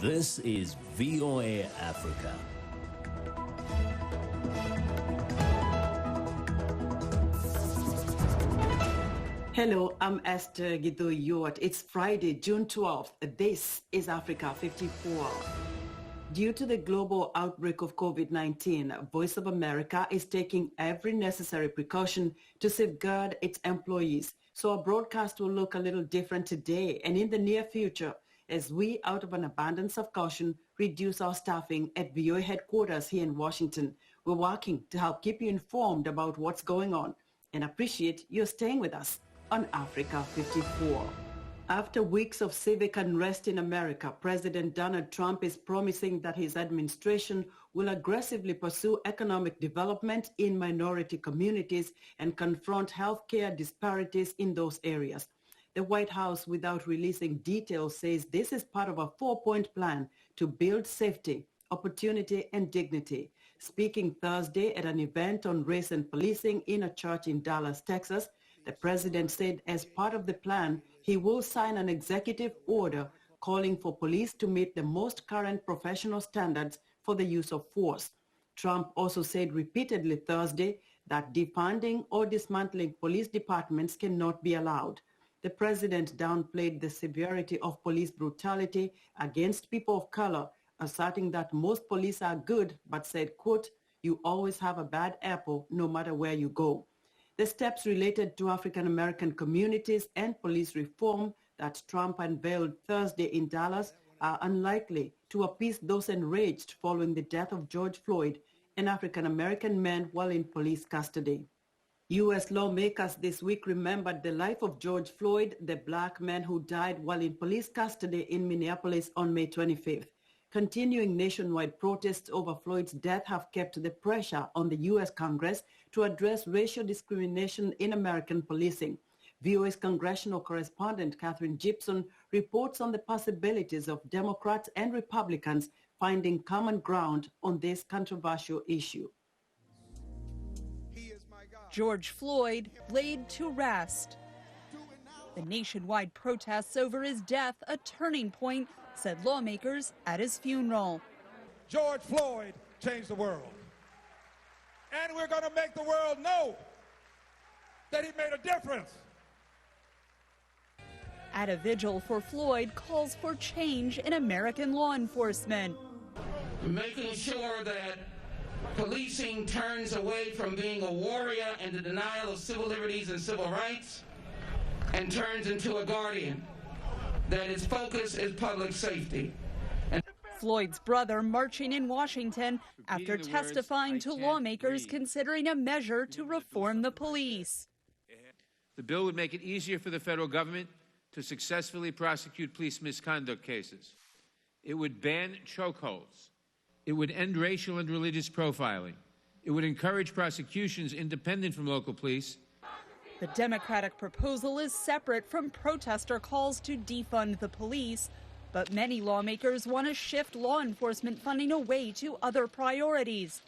This is VOA Africa. Hello, I'm Esther Githui-Ewart. It's Friday, June 12th. This is Africa 54. Due to the global outbreak of COVID-19, Voice of America is taking every necessary precaution to safeguard its employees. So our broadcast will look a little different today and in the near future as we, out of an abundance of caution, reduce our staffing at VOA headquarters here in Washington. We're working to help keep you informed about what's going on and appreciate your staying with us on Africa 54. After weeks of civic unrest in America, President Donald Trump is promising that his administration will aggressively pursue economic development in minority communities and confront healthcare disparities in those areas. The White House, without releasing details, says this is part of a four-point plan to build safety, opportunity, and dignity. Speaking Thursday at an event on race and policing in a church in Dallas, Texas, the president said as part of the plan, he will sign an executive order calling for police to meet the most current professional standards for the use of force. Trump also said repeatedly Thursday that defunding or dismantling police departments cannot be allowed. The president downplayed the severity of police brutality against people of color, asserting that most police are good, but said, quote, "You always have a bad apple no matter where you go." The steps related to African-American communities and police reform that Trump unveiled Thursday in Dallas are unlikely to appease those enraged following the death of George Floyd, an African-American man while in police custody. U.S. lawmakers this week remembered the life of George Floyd, the black man who died while in police custody in Minneapolis on May 25th. Continuing nationwide protests over Floyd's death have kept the pressure on the U.S. Congress to address racial discrimination in American policing. VOA's congressional correspondent Catherine Gibson reports on the possibilities of Democrats and Republicans finding common ground on this controversial issue. George Floyd laid to rest. The nationwide protests over his death a turning point, said lawmakers at his funeral. George Floyd changed the world. And we're going to make the world know that he made a difference. At a vigil for Floyd calls for change in American law enforcement. Making sure that policing turns away from being a warrior and the denial of civil liberties and civil rights and turns into a guardian, that its focus is public safety. Floyd's brother marching in Washington after testifying to lawmakers considering a measure to reform the police. The bill would make it easier for the federal government to successfully prosecute police misconduct cases. It would ban chokeholds. It would end racial and religious profiling. It would encourage prosecutions independent from local police. The Democratic proposal is separate from protester calls to defund the police, but many lawmakers want to shift law enforcement funding away to other priorities.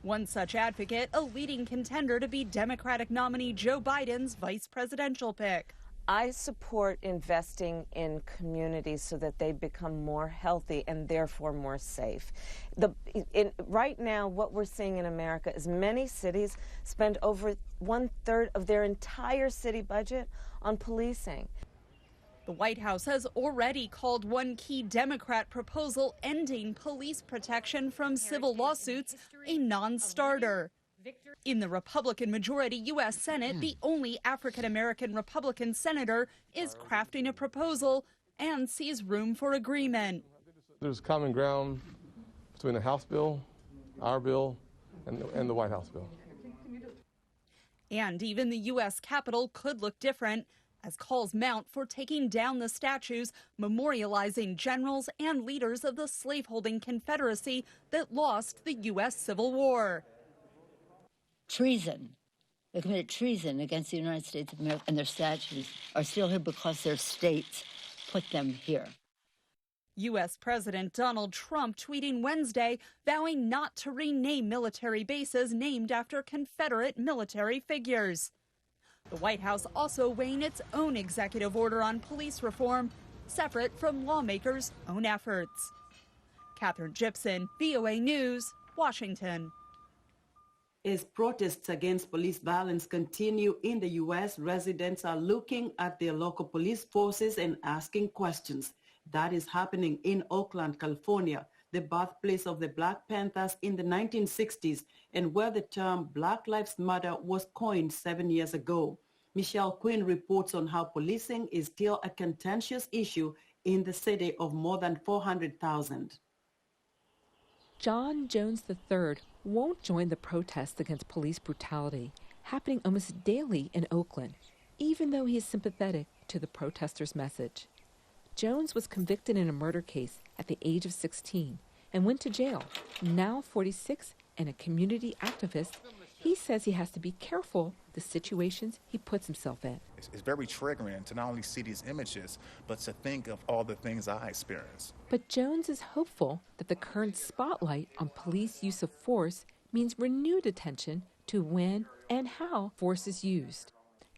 One such advocate, a leading contender to be Democratic nominee Joe Biden's vice presidential pick. I support investing in communities so that they become more healthy and therefore more safe. Right now, what we're seeing in America is many cities spend over 1/3 of their entire city budget on policing. The White House has already called one key Democrat proposal ending police protection from civil lawsuits a non-starter. In the Republican-majority U.S. Senate, the only African-American Republican senator is crafting a proposal and sees room for agreement. There's common ground between the House bill, our bill, and the White House bill. And even the U.S. Capitol could look different as calls mount for taking down the statues memorializing generals and leaders of the slaveholding Confederacy that lost the U.S. Civil War. Treason. They committed treason against the United States of America, and their statues are still here because their states put them here. U.S. President Donald Trump tweeting Wednesday, vowing not to rename military bases named after Confederate military figures. The White House also weighing its own executive order on police reform, separate from lawmakers' own efforts. Catherine Gibson, VOA News, Washington. As protests against police violence continue in the U.S., residents are looking at their local police forces and asking questions. That is happening in Oakland, California, the birthplace of the Black Panthers in the 1960s and where the term Black Lives Matter was coined 7 years ago. Michelle Quinn reports on how policing is still a contentious issue in the city of more than 400,000. John Jones III won't join the protests against police brutality happening almost daily in Oakland, even though he is sympathetic to the protesters' message. Jones was convicted in a murder case at the age of 16 and went to jail. Now 46 and a community activist, he says he has to be careful the situations he puts himself in. It's very triggering to not only see these images, but to think of all the things I experienced. But Jones is hopeful that the current spotlight on police use of force means renewed attention to when and how force is used.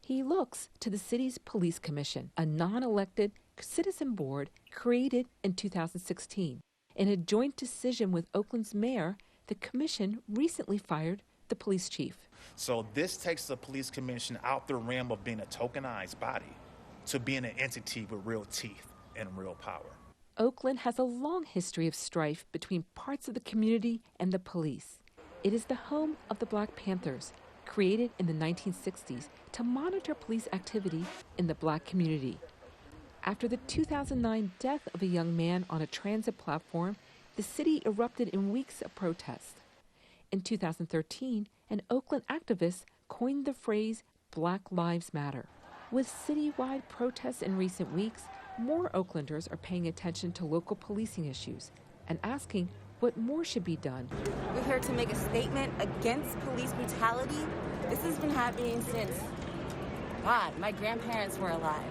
He looks to the city's police commission, a non-elected citizen board created in 2016. In a joint decision with Oakland's mayor, the commission recently fired the police chief. So this takes the police commission out the realm of being a tokenized body to being an entity with real teeth and real power. Oakland has a long history of strife between parts of the community and the police. It is the home of the Black Panthers, created in the 1960s to monitor police activity in the Black community. After the 2009 death of a young man on a transit platform, the city erupted in weeks of protest. In 2013, an Oakland activist coined the phrase Black Lives Matter. With citywide protests in recent weeks, more Oaklanders are paying attention to local policing issues and asking what more should be done. We're here to make a statement against police brutality. This has been happening since, God, my grandparents were alive,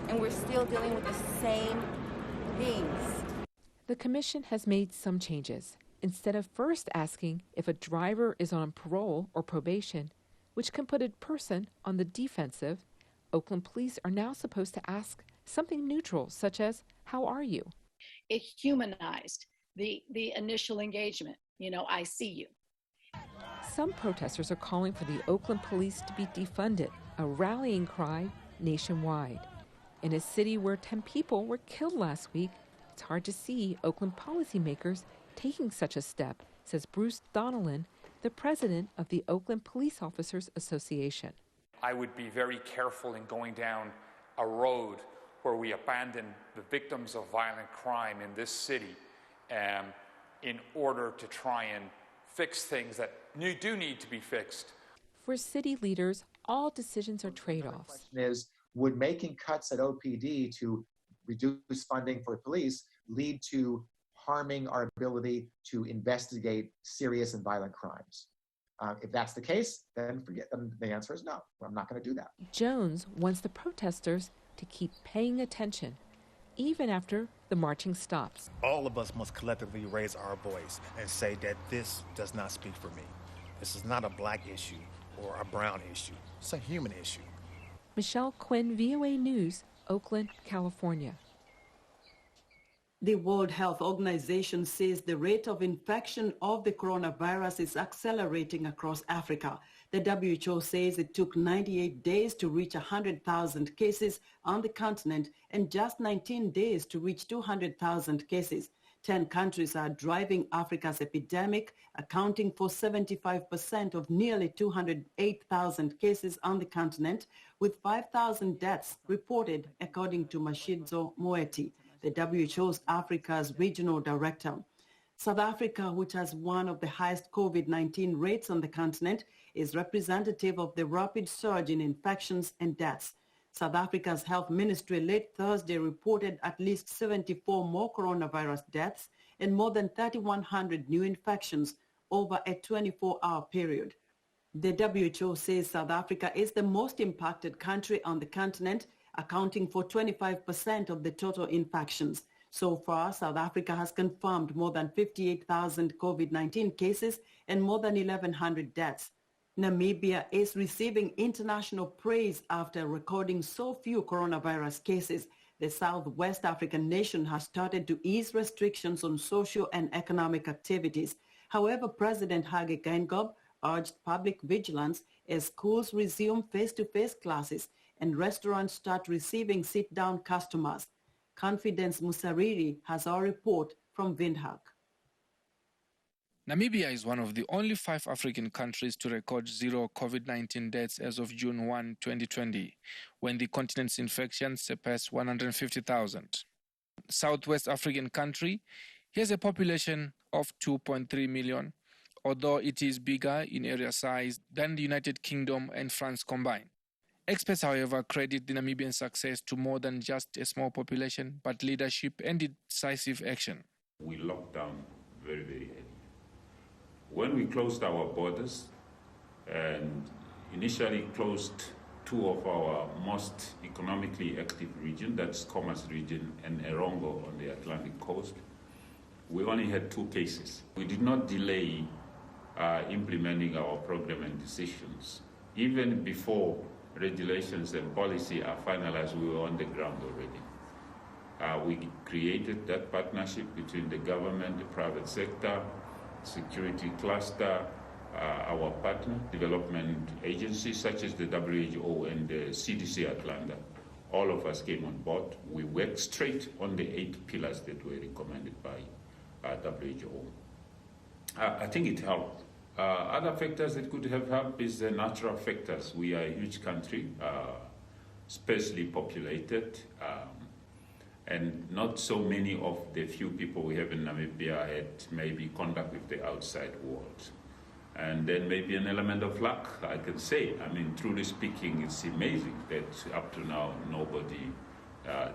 and we're still dealing with the same things. The commission has made some changes. Instead of first asking if a driver is on parole or probation, which can put a person on the defensive, Oakland police are now supposed to ask something neutral, such as, how are you? It humanized the initial engagement. I see you. Some protesters are calling for the Oakland police to be defunded, a rallying cry nationwide. In a city where 10 people were killed last week, it's hard to see Oakland policymakers taking such a step, says Bruce Donnellan, the president of the Oakland Police Officers Association. I would be very careful in going down a road where we abandon the victims of violent crime in this city in order to try and fix things that do need to be fixed. For city leaders, all decisions are trade-offs. The question is, would making cuts at OPD to reduce funding for police lead to harming our ability to investigate serious and violent crimes? If that's the case, then the answer is no. I'm not going to do that. Jones wants the protesters to keep paying attention, even after the marching stops. All of us must collectively raise our voice and say that this does not speak for me. This is not a Black issue or a brown issue. It's a human issue. Michelle Quinn, VOA News, Oakland, California. The World Health Organization says the rate of infection of the coronavirus is accelerating across Africa. The WHO says it took 98 days to reach 100,000 cases on the continent and just 19 days to reach 200,000 cases. 10 countries are driving Africa's epidemic, accounting for 75% of nearly 208,000 cases on the continent, with 5,000 deaths reported, according to Mashizo Moeti, the WHO's Africa's regional director. South Africa, which has one of the highest COVID-19 rates on the continent, is representative of the rapid surge in infections and deaths. South Africa's health ministry late Thursday reported at least 74 more coronavirus deaths and more than 3,100 new infections over a 24-hour period. The WHO says South Africa is the most impacted country on the continent, accounting for 25% of the total infections. So far, South Africa has confirmed more than 58,000 COVID-19 cases and more than 1,100 deaths. Namibia is receiving international praise after recording so few coronavirus cases. The Southwest African nation has started to ease restrictions on social and economic activities. However, President Reggae urged public vigilance as schools resume face-to-face classes and restaurants start receiving sit-down customers. Confidence Musariri has our report from Windhoek. Namibia is one of the only 5 African countries to record 0 COVID-19 deaths as of June 1, 2020, when the continent's infections surpassed 150,000. Southwest African country has a population of 2.3 million, although it is bigger in area size than the United Kingdom and France combined. Experts, however, credit the Namibian success to more than just a small population, but leadership and decisive action. We locked down very, very early. When we closed our borders and initially closed 2 of our most economically active regions, that's Commerce region and Erongo on the Atlantic coast, we only had 2 cases. We did not delay implementing our program and decisions. Even before regulations and policy are finalized, we were on the ground already. We created that partnership between the government, the private sector, security cluster, our partner development agencies such as the WHO and the CDC Atlanta. All of us came on board. We worked straight on the 8 pillars that were recommended by WHO. I think it helped. Other factors that could have helped is the natural factors. We are a huge country, sparsely populated, and not so many of the few people we have in Namibia had maybe contact with the outside world. And then maybe an element of luck, I can say. I mean, truly speaking, it's amazing that up to now nobody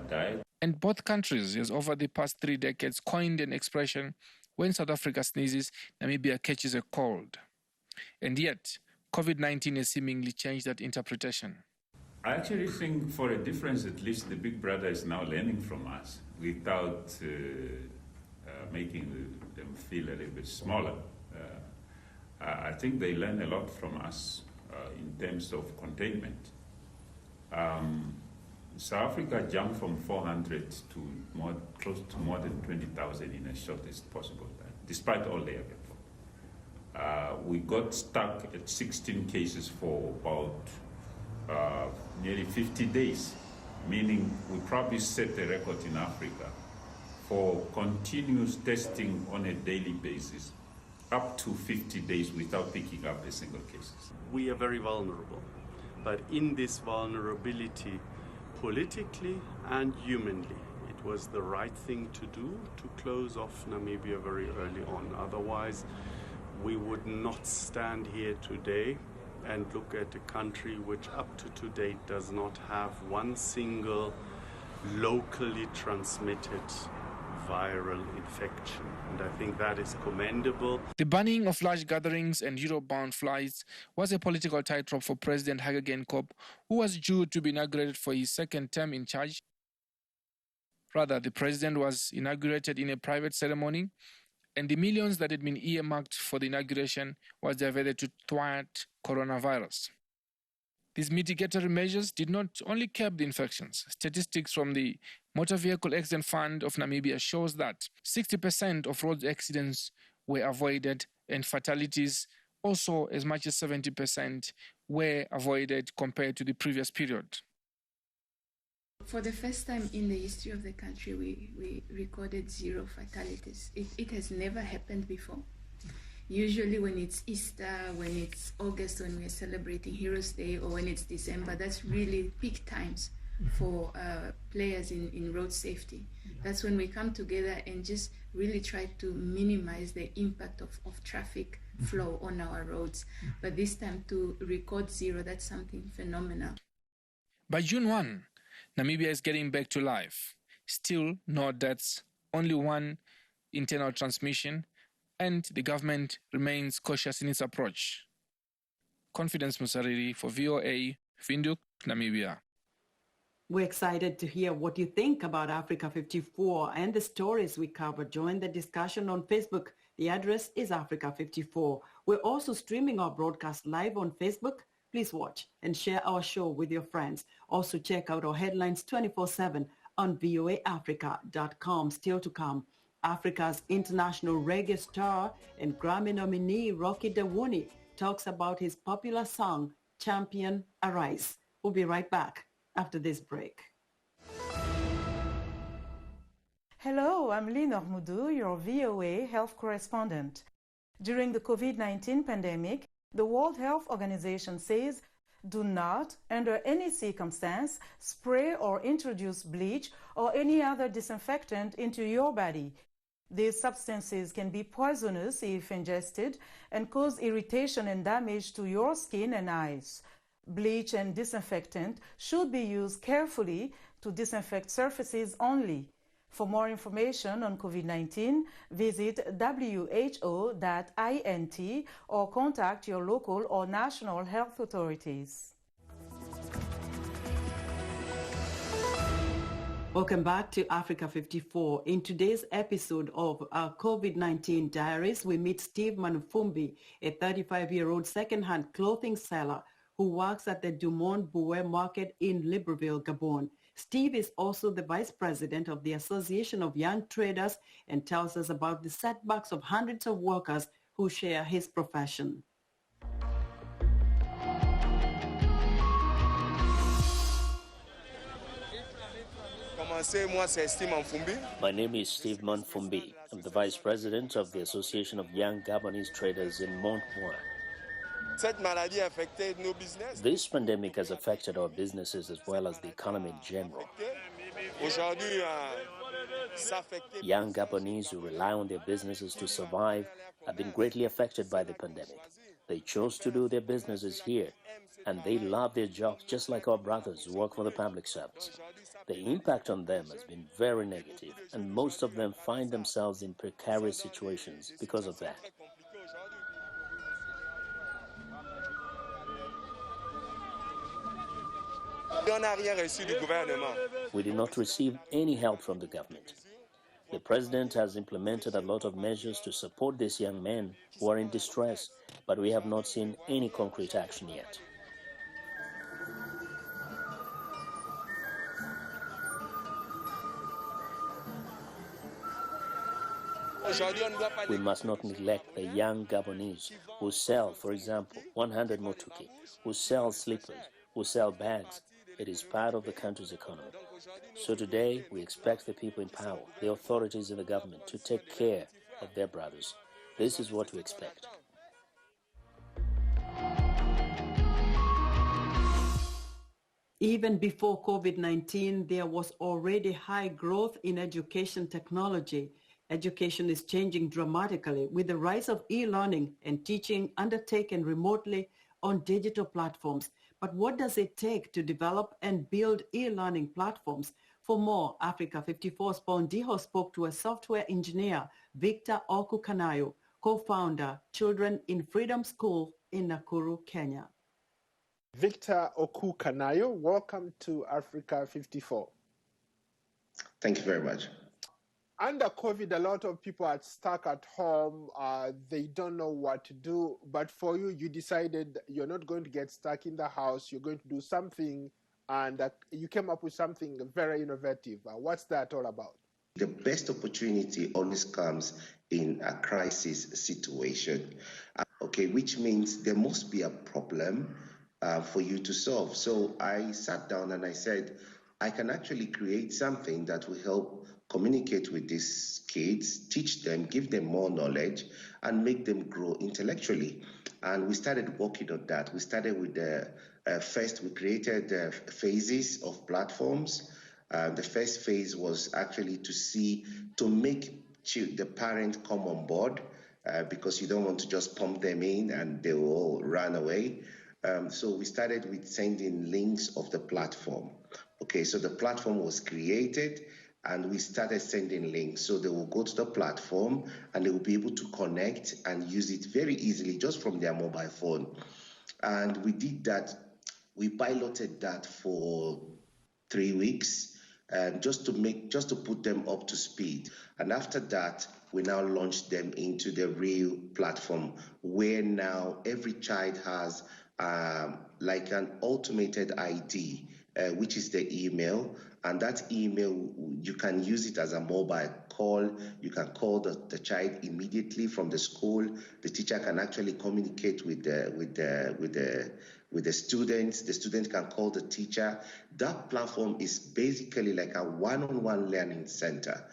died. And both countries has over the past 3 decades coined an expression, when South Africa sneezes, Namibia catches a cold. And yet, COVID-19 has seemingly changed that interpretation. I actually think for a difference, at least the big brother is now learning from us without making them feel a little bit smaller. I think they learn a lot from us in terms of containment. South Africa jumped from 400 to close to more than 20,000 in the shortest possible time, despite all their effort. We got stuck at 16 cases for about nearly 50 days, meaning we probably set the record in Africa for continuous testing on a daily basis, up to 50 days without picking up a single case. We are very vulnerable, but in this vulnerability, politically and humanly, it was the right thing to do to close off Namibia very early on. Otherwise, we would not stand here today and look at a country which up to date does not have one single locally transmitted viral infection. And I think that is commendable. The banning of large gatherings and Europe-bound flights was a political tightrope for President Reggae, who was due to be inaugurated for his 2nd term in charge. Rather, the president was inaugurated in a private ceremony, and the millions that had been earmarked for the inauguration was diverted to thwart coronavirus. These mitigatory measures did not only curb the infections. Statistics from the Motor Vehicle Accident Fund of Namibia shows that 60% of road accidents were avoided, and fatalities also as much as 70% were avoided compared to the previous period. For the first time in the history of the country, we recorded 0 fatalities. It has never happened before. Usually when it's Easter, when it's August, when we're celebrating Heroes Day, or when it's December, that's really peak times for players in road safety. That's when we come together and just really try to minimize the impact of traffic flow on our roads. But this time to record 0, that's something phenomenal. By June 1, Namibia is getting back to life. Still no deaths, only 1 internal transmission, and the government remains cautious in its approach. Confidence Musariri for VOA, Windhoek, Namibia. We're excited to hear what you think about Africa 54 and the stories we cover. Join the discussion on Facebook. The address is Africa 54. We're also streaming our broadcast live on Facebook. Please watch and share our show with your friends. Also check out our headlines 24/7 on voaafrica.com. Still to come, Africa's international reggae star and Grammy nominee Rocky Dawuni talks about his popular song, Champion Arise. We'll be right back after this break. Hello, I'm Linor Moudou, your VOA health correspondent. During the COVID-19 pandemic, the World Health Organization says, do not, under any circumstance, spray or introduce bleach or any other disinfectant into your body. These substances can be poisonous if ingested and cause irritation and damage to your skin and eyes. Bleach and disinfectant should be used carefully to disinfect surfaces only. For more information on COVID-19, visit who.int or contact your local or national health authorities. Welcome back to Africa 54. In today's episode of our COVID-19 Diaries, we meet Steve Manufumbi, a 35-year-old second-hand clothing seller who works at the Dumont Bouet Market in Libreville, Gabon. Steve is also the vice president of the Association of Young Traders and tells us about the setbacks of hundreds of workers who share his profession. My name is Steve Manfumbi. I'm the vice president of the Association of Young Gabonese Traders in Montmoir. This pandemic has affected our businesses as well as the economy in general. Young Gabonese who rely on their businesses to survive have been greatly affected by the pandemic. They chose to do their businesses here, and they love their jobs just like our brothers who work for the public service. The impact on them has been very negative, and most of them find themselves in precarious situations because of that. We did not receive any help from the government. The president has implemented a lot of measures to support these young men who are in distress, but we have not seen any concrete action yet. We must not neglect the young Gabonese who sell, for example, 100 motuki, who sell slippers, who sell bags. It is part of the country's economy. So today, we expect the people in power, the authorities in the government, to take care of their brothers. This is what we expect. Even before COVID-19, there was already high growth in education technology. Education is changing dramatically with the rise of e-learning and teaching undertaken remotely on digital platforms. But what does it take to develop and build e-learning platforms? For more, Africa 54's Pondiho spoke to a software engineer, Victor Okukanayo, co-founder, Children in Freedom School in Nakuru, Kenya. Victor Okukanayo, welcome to Africa 54. Thank you very much. Under COVID, a lot of people are stuck at home. They don't know what to do. But for you, you decided you're not going to get stuck in the house. You're going to do something, and you came up with something very innovative. What's that all about? The best opportunity always comes in a crisis situation, which means there must be a problem for you to solve. So I sat down and I said, I can actually create something that will help communicate with these kids, teach them, give them more knowledge, and make them grow intellectually. And we started working on that. We started with first, we created phases of platforms. The first phase was actually to make the parent come on board because you don't want to just pump them in and they will all run away. So we started with sending links of the platform. So the platform was created and we started sending links. So they will go to the platform and they will be able to connect and use it very easily just from their mobile phone. And we did that. We piloted that for 3 weeks just to put them up to speed. And after that, we now launched them into the real platform where now every child has like an automated ID which is the email. And that email, you can use it as a mobile call. You can call the child immediately from the school. The teacher can actually communicate with the students. The student can call the teacher. That platform is basically like a one-on-one learning center,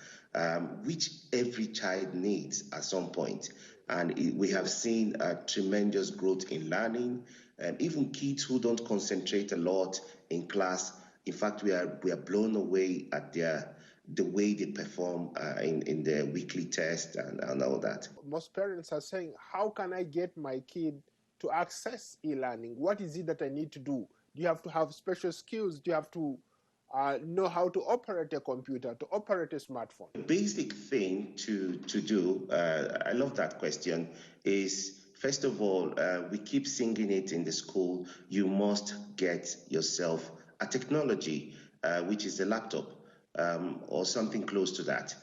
which every child needs at some point. And we have seen a tremendous growth in learning. Even kids who don't concentrate a lot in class, in fact, we are blown away at the way they perform in their weekly test and all that. Most parents are saying, how can I get my kid to access e-learning? What is it that I need to do? Do you have to have special skills? Do you have to know how to operate a computer, to operate a smartphone? The basic thing to do, I love that question, is first of all, we keep singing it in the school, you must get yourself a technology, which is a laptop or something close to that.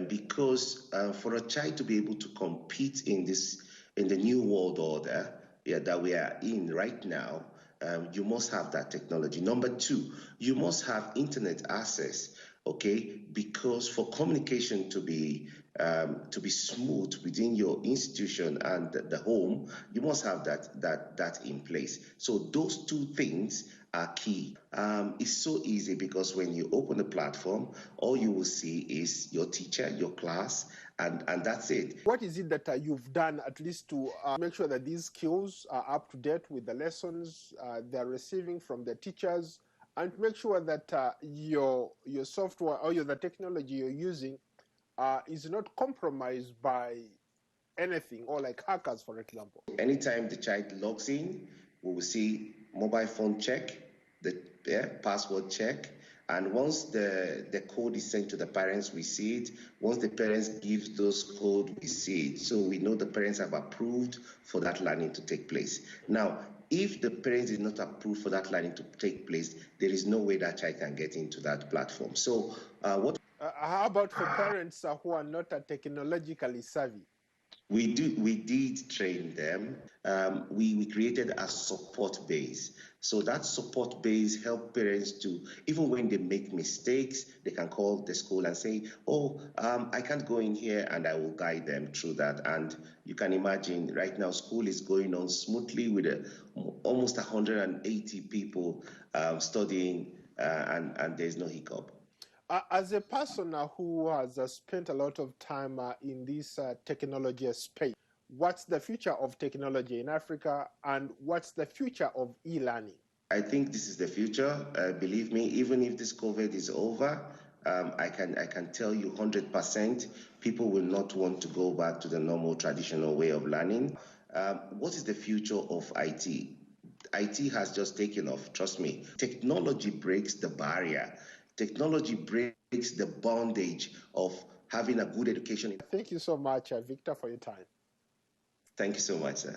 Because for a child to be able to compete in the new world order that we are in right now, you must have that technology. Number two, you must have internet access, okay? Because for communication to be smooth within your institution and the home, you must have that in place. So those two things are key. It's so easy because when you open the platform, all you will see is your teacher, your class, and that's it. What is it that you've done at least to make sure that these skills are up to date with the lessons they're receiving from the teachers, and to make sure that your software or the technology you're using is not compromised by anything, or like hackers, for example? Anytime the child logs in, we will see mobile phone check, the password check, and once the code is sent to the parents, we see it. Once the parents give those code, we see it. So we know the parents have approved for that learning to take place. Now, if the parents did not approve for that learning to take place, there is no way that child can get into that platform. So how about for parents who are not technologically savvy? We did train them. We created a support base. So that support base help parents to, even when they make mistakes, they can call the school and say, oh, I can't go in here, and I will guide them through that. And you can imagine right now school is going on smoothly with almost 180 people studying, and there's no hiccup. As a person who has spent a lot of time in this technology space, what's the future of technology in Africa, and what's the future of e-learning? I think this is the future. Believe me, even if this COVID is over, I can tell you 100% people will not want to go back to the normal traditional way of learning. What is the future of IT? IT has just taken off, trust me. Technology breaks the barrier. Technology breaks the bondage of having a good education. Thank you so much, Victor, for your time. Thank you so much, sir.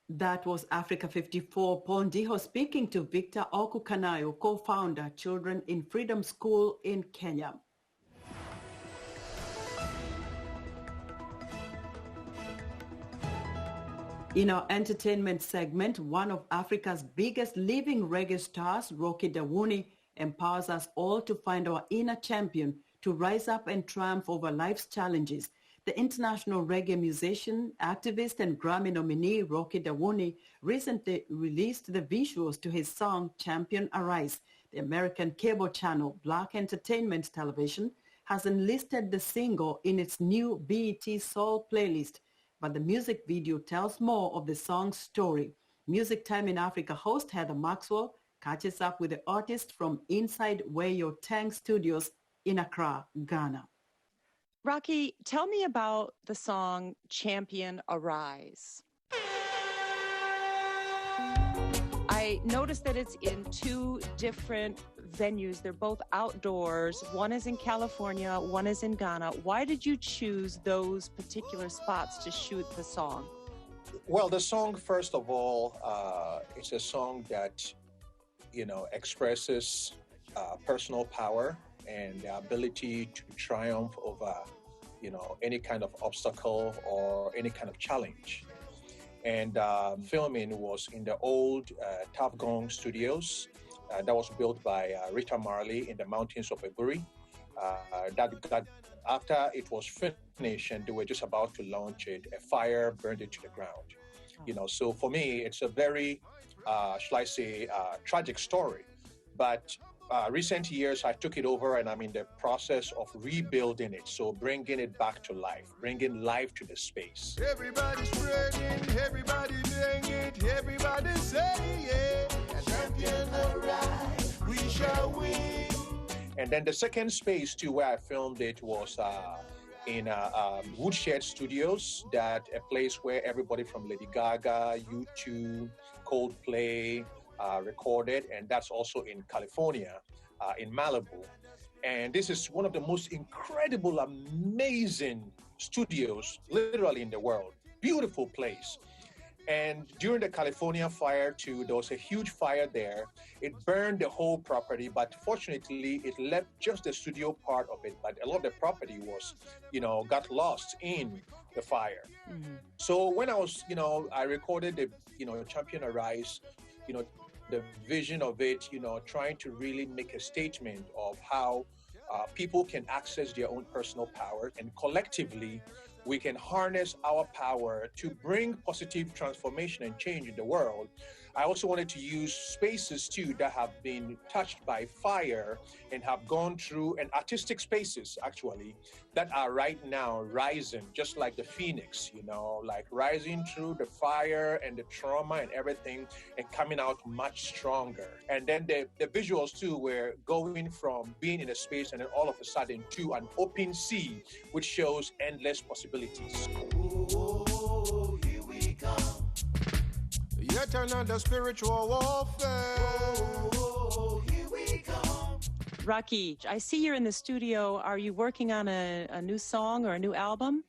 That was Africa 54, Paul Ndiho speaking to Victor Okukanayo, co-founder, Children in Freedom School in Kenya. In our entertainment segment, one of Africa's biggest living reggae stars, Rocky Dawuni, empowers us all to find our inner champion, to rise up and triumph over life's challenges. The international reggae musician, activist, and Grammy nominee Rocky Dawuni recently released the visuals to his song Champion Arise. The American cable channel Black Entertainment Television has enlisted the single in its new BET Soul playlist, but the music video tells more of the song's story. Music Time in Africa host Heather Maxwell catches up with the artist from inside Wayo Tang Studios in Accra, Ghana. Rocky, tell me about the song Champion Arise. I noticed that it's in two different venues. They're both outdoors. One is in California, one is in Ghana. Why did you choose those particular spots to shoot the song? Well, the song, first of all, it's a song that, expresses personal power and the ability to triumph over, any kind of obstacle or any kind of challenge. And filming was in the old Tap Gong Studios that was built by Rita Marley in the mountains of Eburi. That after it was finished and they were just about to launch it, a fire burned it to the ground. You know, so for me, it's a very, shall I say, tragic story. But recent years, I took it over and I'm in the process of rebuilding it. So bringing it back to life, bringing life to the space. Everybody's spreading, everybody doing it, everybody saying it. Champion arise, we shall win. And then the second space too, where I filmed it was in Woodshed Studios, that a place where everybody from Lady Gaga, U2, Coldplay recorded, and that's also in California, in Malibu. And this is one of the most incredible, amazing studios, literally in the world. Beautiful place. And during the California fire too, there was a huge fire there. It burned the whole property, but fortunately it left just the studio part of it. But a lot of the property was, you know, got lost in the fire. Mm-hmm. So when I was, you know, I recorded the, you know, Champion Arise, you know, the vision of it, you know, trying to really make a statement of how people can access their own personal power, and collectively we can harness our power to bring positive transformation and change in the world. I also wanted to use spaces too that have been touched by fire and have gone through, and artistic spaces actually, that are right now rising, just like the phoenix, you know, like rising through the fire and the trauma and everything and coming out much stronger. And then the visuals too were going from being in a space and then all of a sudden to an open sea, which shows endless possibilities. Oh, here we come. Yet another spiritual warfare. Oh, here we come. Rocky, I see you're in the studio. Are you working on a new song or a new album?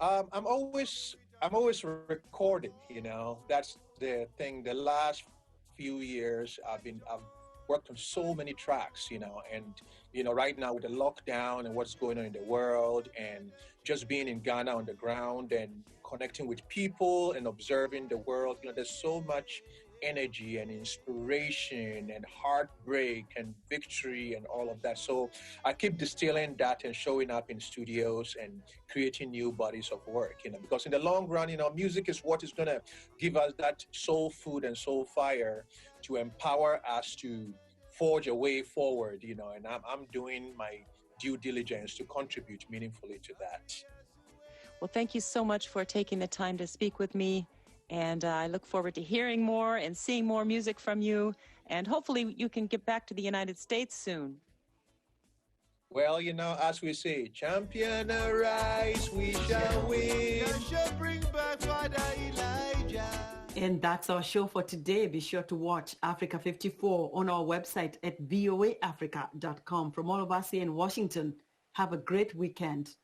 I'm always recording, you know. That's the thing. The last few years I've worked on so many tracks, you know, and you know, right now with the lockdown and what's going on in the world, and just being in Ghana on the ground and connecting with people and observing the world, you know, there's so much energy and inspiration and heartbreak and victory and all of that. So I keep distilling that and showing up in studios and creating new bodies of work, you know, because in the long run, you know, music is what is going to give us that soul food and soul fire to empower us to forge a way forward, you know, and I'm doing my due diligence to contribute meaningfully to that. Well, thank you so much for taking the time to speak with me. And I look forward to hearing more and seeing more music from you. And hopefully you can get back to the United States soon. Well, you know, as we say, champion arise, we shall win. Bring back Father Elijah. And that's our show for today. Be sure to watch Africa 54 on our website at voaafrica.com. From all of us here in Washington, have a great weekend.